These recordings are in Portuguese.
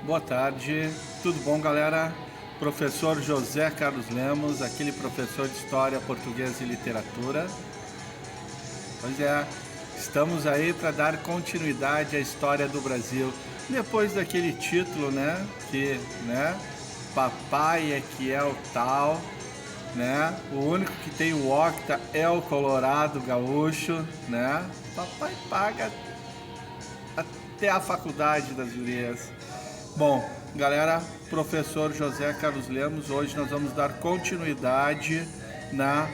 Boa tarde, tudo bom, galera? Professor José Carlos Lemos, aquele professor de História, Português e Literatura. Pois é, estamos aí para dar continuidade à história do Brasil. Depois daquele título, né? Papai é que é o tal, né? O único que tem o octa é o Colorado Gaúcho, né? Papai paga até a faculdade das gurias. Bom, galera, professor José Carlos Lemos, hoje nós vamos dar continuidade na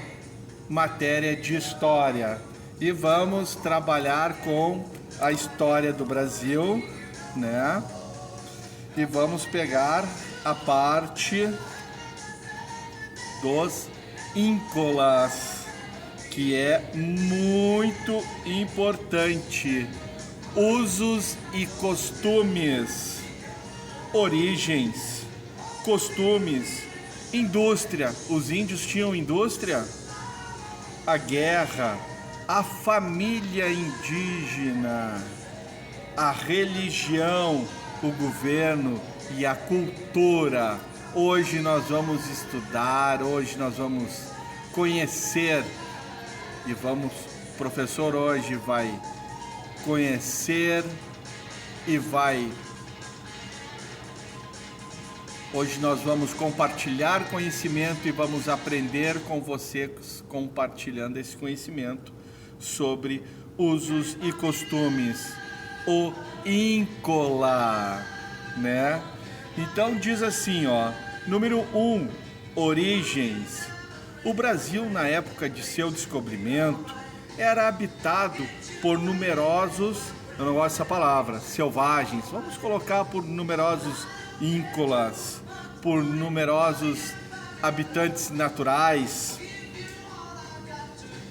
matéria de História e vamos trabalhar com a história do Brasil, né? E vamos pegar a parte dos íncolas, que é muito importante. Usos e costumes. Origens, costumes, indústria. Os índios tinham indústria? A guerra, a família indígena, a religião, o governo e a cultura. Hoje nós vamos estudar, hoje nós vamos conhecer e o professor hoje vai conhecer e Hoje nós vamos compartilhar conhecimento e vamos aprender com vocês compartilhando esse conhecimento sobre usos e costumes. O íncola, né? Então diz assim, ó, número 1, origens. O Brasil, na época de seu descobrimento, era habitado por numerosos, eu não gosto dessa palavra, selvagens. Vamos colocar por numerosos íncolas, por numerosos habitantes naturais,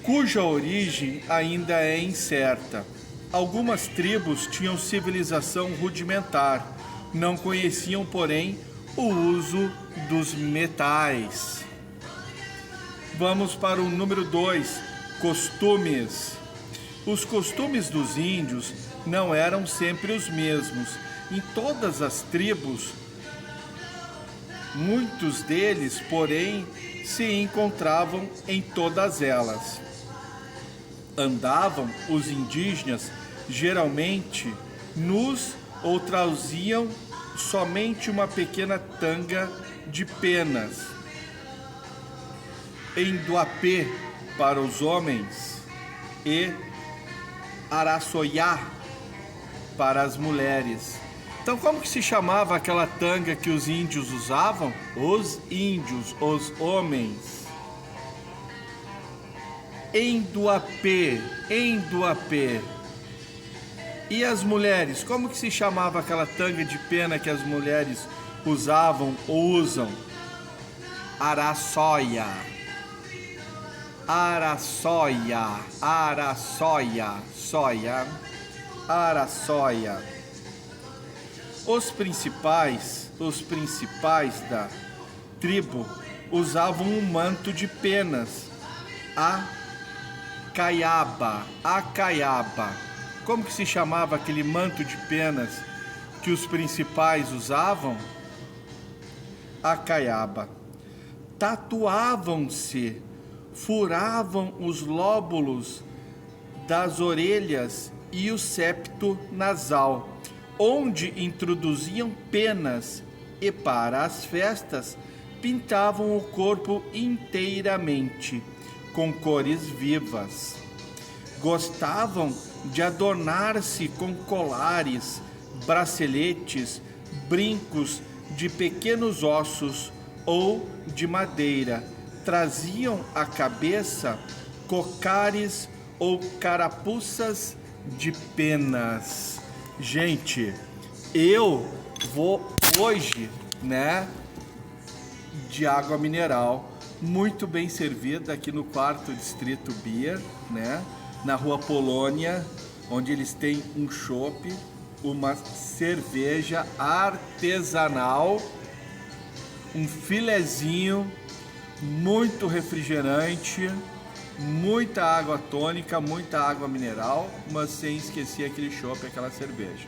cuja origem ainda é incerta. Algumas tribos tinham civilização rudimentar, não conheciam, porém, o uso dos metais. Vamos para o número 2, costumes. Os costumes dos índios não eram sempre os mesmos. Em todas as tribos, muitos deles, porém, se encontravam em todas elas. Andavam os indígenas geralmente nus ou traziam somente uma pequena tanga de penas. Endoapê para os homens e araçoiá para as mulheres. Então, como que se chamava aquela tanga que os índios usavam? Os índios, os homens. Endoapê. E as mulheres? Como que se chamava aquela tanga de pena que as mulheres usavam ou usam? Araçoia. Os principais da tribo usavam um manto de penas, a caiaba. Como que se chamava aquele manto de penas que os principais usavam? A caiaba. Tatuavam-se, furavam os lóbulos das orelhas e o septo nasal, onde introduziam penas, e para as festas pintavam o corpo inteiramente com cores vivas. Gostavam de adornar-se com colares, braceletes, brincos de pequenos ossos ou de madeira. Traziam à cabeça cocares ou carapuças de penas. Gente, eu vou hoje, né, de água mineral, muito bem servida aqui no 4º Distrito Beer, né, na Rua Polônia, onde eles têm um chopp, uma cerveja artesanal, um filezinho, muito refrigerante, muita água tônica, muita água mineral, mas sem esquecer aquele chopp, aquela cerveja.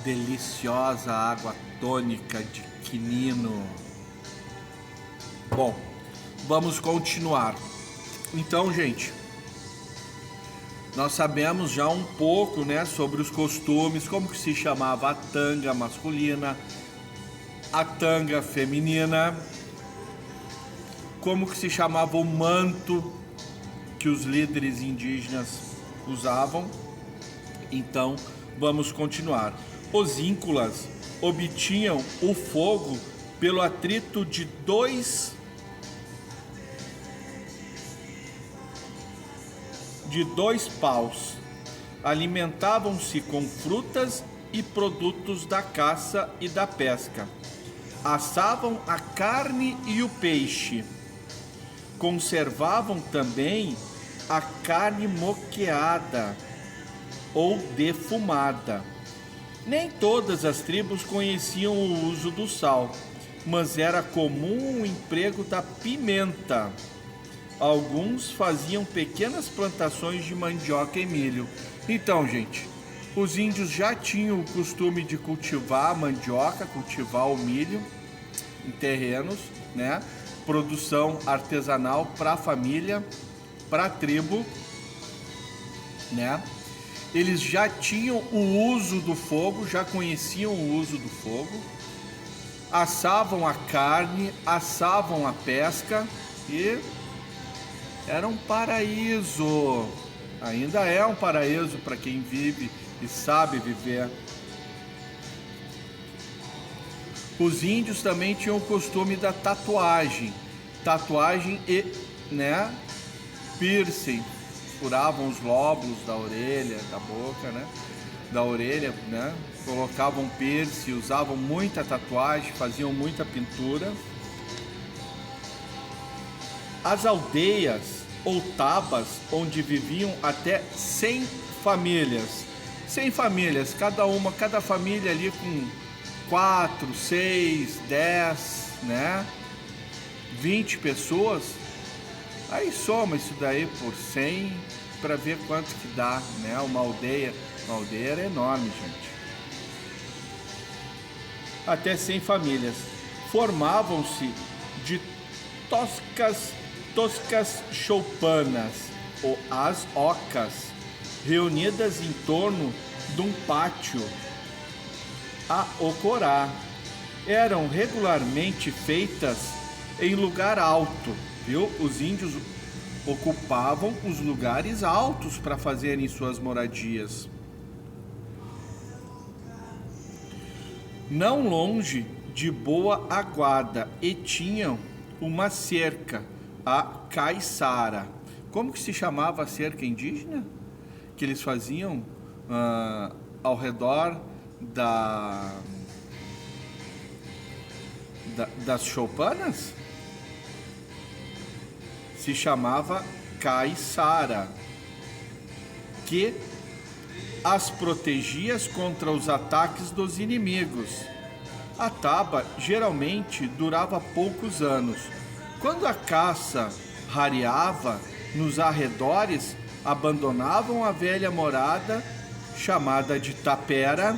deliciosa água tônica de quinino. Bom, vamos continuar. Então, gente, nós sabemos já um pouco, né, sobre os costumes, como que se chamava a tanga masculina, a tanga feminina, como que se chamava o manto que os líderes indígenas usavam. Então, vamos continuar. Os ínculas obtinham o fogo pelo atrito de dois paus. Alimentavam-se com frutas e produtos da caça e da pesca. Assavam a carne e o peixe. Conservavam também a carne moqueada ou defumada. Nem todas as tribos conheciam o uso do sal, mas era comum o emprego da pimenta. Alguns faziam pequenas plantações de mandioca e milho. Então, gente, os índios já tinham o costume de cultivar a mandioca, cultivar o milho em terrenos, né? Produção artesanal para a família, para a tribo, né? Eles já tinham o uso do fogo, já conheciam o uso do fogo, assavam a carne, assavam a pesca e era um paraíso. Ainda é um paraíso para quem vive e sabe viver. Os índios também tinham o costume da tatuagem e, né, piercing. Furavam os lóbulos da orelha, da boca, né, da orelha, né, colocavam piercing, usavam muita tatuagem, faziam muita pintura. As aldeias ou tabas, onde viviam até 100 famílias. 100 famílias, cada família ali com 4, 6, 10, né? 20 pessoas. Aí soma isso daí por 100 para ver quanto que dá, né? Uma aldeia era enorme, gente. Até 100 famílias. Formavam-se de toscas choupanas, ou as ocas, reunidas em torno de um pátio a ocorá. Eram regularmente feitas em lugar alto, viu? Os índios ocupavam os lugares altos para fazerem suas moradias. Não longe de Boa Aguada, e tinham uma cerca, a caiçara. Como que se chamava a cerca indígena? Que eles faziam ao redor das choupanas? Se chamava caiçara, que as protegia contra os ataques dos inimigos. A taba geralmente durava poucos anos. Quando a caça rareava nos arredores, abandonavam a velha morada, chamada de tapera,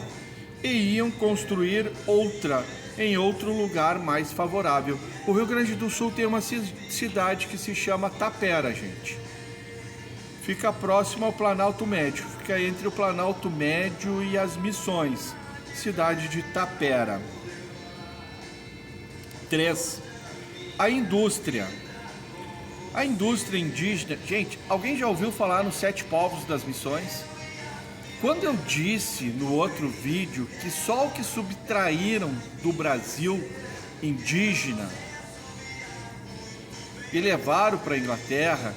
e iam construir outra em outro lugar mais favorável. O Rio Grande do Sul tem uma cidade que se chama Tapera, gente. Fica próximo ao Planalto Médio, fica entre o Planalto Médio e as Missões, cidade de Tapera. 3. A indústria. A indústria indígena... Gente, alguém já ouviu falar nos 7 povos das Missões? Quando eu disse no outro vídeo que só o que subtraíram do Brasil indígena e levaram para a Inglaterra,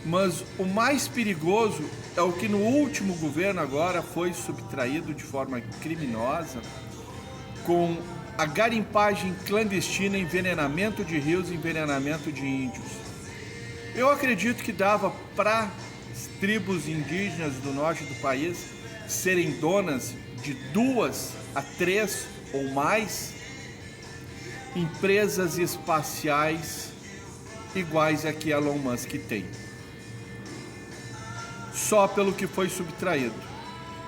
mas o mais perigoso é o que no último governo agora foi subtraído de forma criminosa, com a garimpagem clandestina, envenenamento de rios, envenenamento de índios. Eu acredito que dava para as tribos indígenas do norte do país serem donas de 2 a 3 ou mais empresas espaciais iguais a que Elon Musk tem. Só pelo que foi subtraído.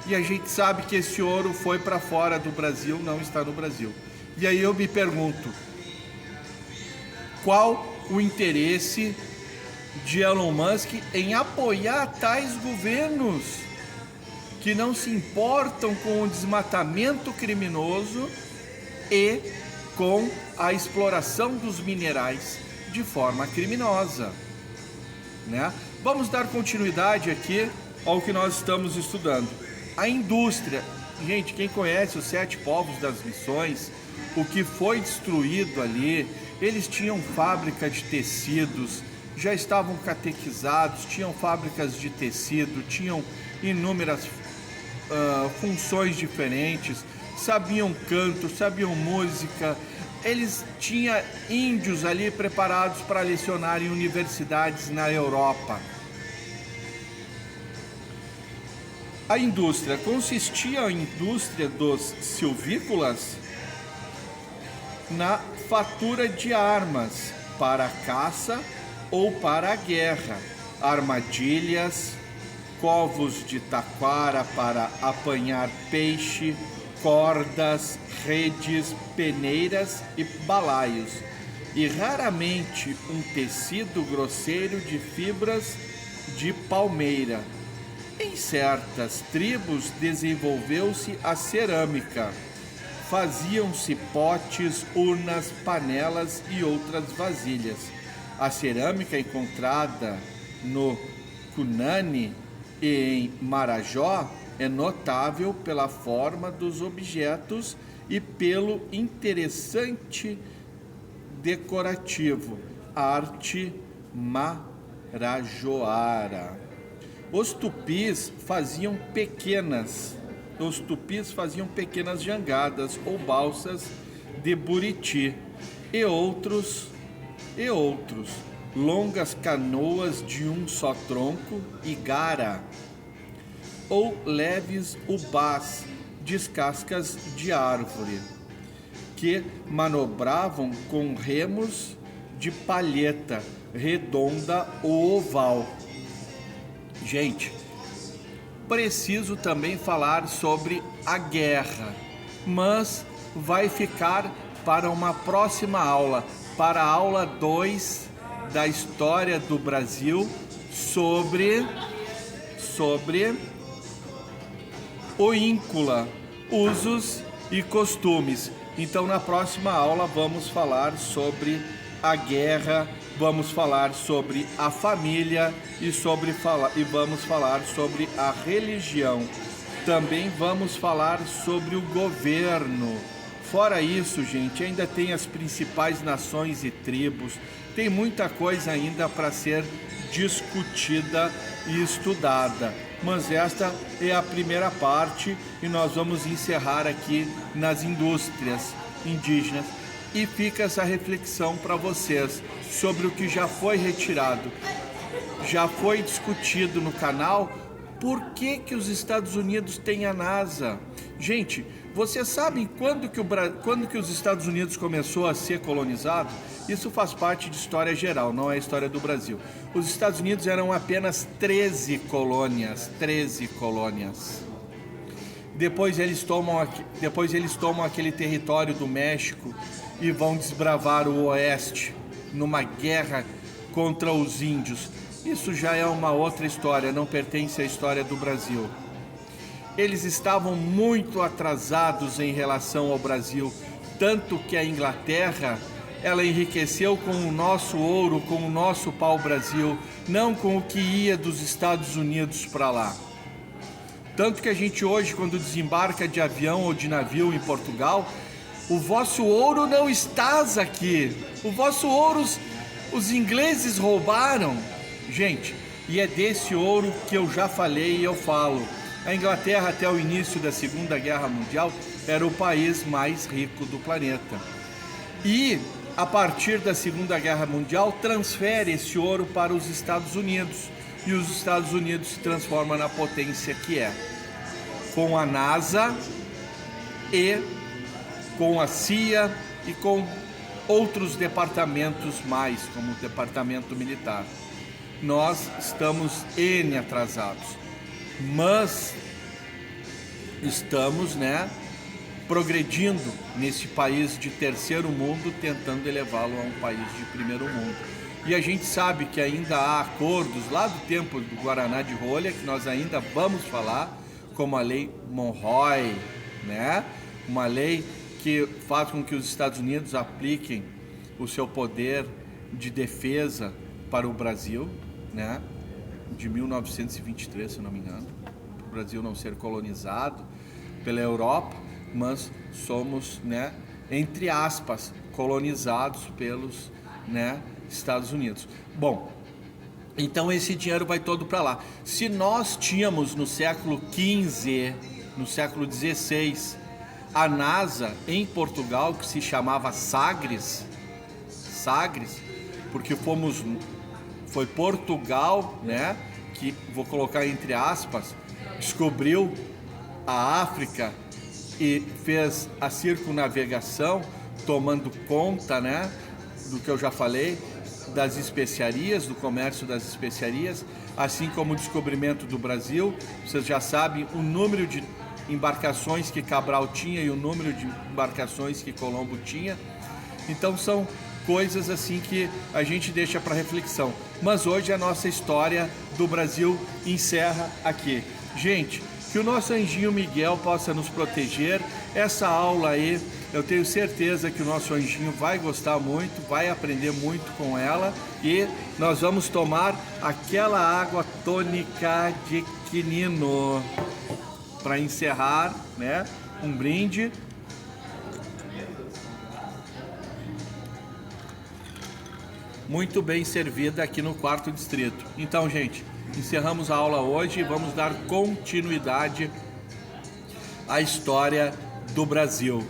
E a gente sabe que esse ouro foi para fora do Brasil, não está no Brasil. E aí eu me pergunto, qual o interesse de Elon Musk em apoiar tais governos que não se importam com o desmatamento criminoso e com a exploração dos minerais de forma criminosa, né? Vamos dar continuidade aqui ao que nós estamos estudando. A indústria, gente, quem conhece os 7 povos das missões, o que foi destruído ali, eles tinham fábrica de tecidos, já estavam catequizados, tinham fábricas de tecido, tinham inúmeras funções diferentes, sabiam canto, sabiam música, eles tinham índios ali preparados para lecionar em universidades na Europa. A indústria consistia a indústria dos silvícolas na fatura de armas para a caça ou para a guerra, armadilhas, covos de taquara para apanhar peixe, cordas, redes, peneiras e balaios, e raramente um tecido grosseiro de fibras de palmeira. Em certas tribos desenvolveu-se a cerâmica. Faziam-se potes, urnas, panelas e outras vasilhas. A cerâmica encontrada no Cunani e em Marajó é notável pela forma dos objetos e pelo interessante decorativo, arte marajoara. Os tupis faziam pequenas jangadas ou balsas de buriti e outros longas canoas de um só tronco, igara, ou leves ubás, descascas de árvore, que manobravam com remos de palheta redonda ou oval. Gente, preciso também falar sobre a guerra, mas vai ficar para uma próxima aula, para a aula 2 da história do Brasil, sobre o íncula, usos e costumes. Então, na próxima aula vamos falar sobre a guerra, vamos falar sobre a família e vamos falar sobre a religião. Também vamos falar sobre o governo. Fora isso, gente, ainda tem as principais nações e tribos. Tem muita coisa ainda para ser discutida e estudada. Mas esta é a primeira parte e nós vamos encerrar aqui nas indústrias indígenas. E fica essa reflexão para vocês sobre o que já foi retirado, já foi discutido no canal. Por que os Estados Unidos têm a NASA? Gente, vocês sabem quando que os Estados Unidos começou a ser colonizado? Isso faz parte de história geral, não é a história do Brasil. Os Estados Unidos eram apenas 13 colônias. Depois eles tomam aquele território do México e vão desbravar o oeste numa guerra contra os índios. Isso já é uma outra história, não pertence à história do Brasil. Eles estavam muito atrasados em relação ao Brasil, tanto que a Inglaterra, ela enriqueceu com o nosso ouro, com o nosso pau-brasil, não com o que ia dos Estados Unidos para lá. Tanto que a gente hoje, quando desembarca de avião ou de navio em Portugal, o vosso ouro não estás aqui. O vosso ouro os ingleses roubaram. Gente, e é desse ouro que eu já falei e eu falo. A Inglaterra, até o início da Segunda Guerra Mundial, era o país mais rico do planeta. E, a partir da Segunda Guerra Mundial, transfere esse ouro para os Estados Unidos. E os Estados Unidos se transformam na potência que é. Com a NASA e com a CIA e com outros departamentos mais, como o departamento militar. Nós estamos atrasados, mas estamos, né, progredindo nesse país de terceiro mundo, tentando elevá-lo a um país de primeiro mundo. E a gente sabe que ainda há acordos lá do tempo do Guaraná de Rolha, que nós ainda vamos falar, como a Lei Monroe, né? Uma lei que faz com que os Estados Unidos apliquem o seu poder de defesa para o Brasil, né? De 1923, se não me engano, o Brasil não ser colonizado pela Europa, mas somos, né, entre aspas, colonizados pelos, né, Estados Unidos. Bom, então esse dinheiro vai todo para lá. Se nós tínhamos no século XV, no século XVI, a NASA em Portugal, que se chamava Sagres, porque foi Portugal, né, que, vou colocar entre aspas, descobriu a África e fez a circunnavegação, tomando conta, né, do que eu já falei, das especiarias, do comércio das especiarias, assim como o descobrimento do Brasil. Vocês já sabem o número de embarcações que Cabral tinha e o número de embarcações que Colombo tinha. Então são coisas assim que a gente deixa para reflexão. Mas hoje a nossa história do Brasil encerra aqui. Gente, que o nosso anjinho Miguel possa nos proteger. Essa aula aí, eu tenho certeza que o nosso anjinho vai gostar muito, vai aprender muito com ela. E nós vamos tomar aquela água tônica de quinino para encerrar, né? Um brinde. Muito bem servida aqui no 4º distrito. Então, gente, encerramos a aula hoje e vamos dar continuidade à história do Brasil.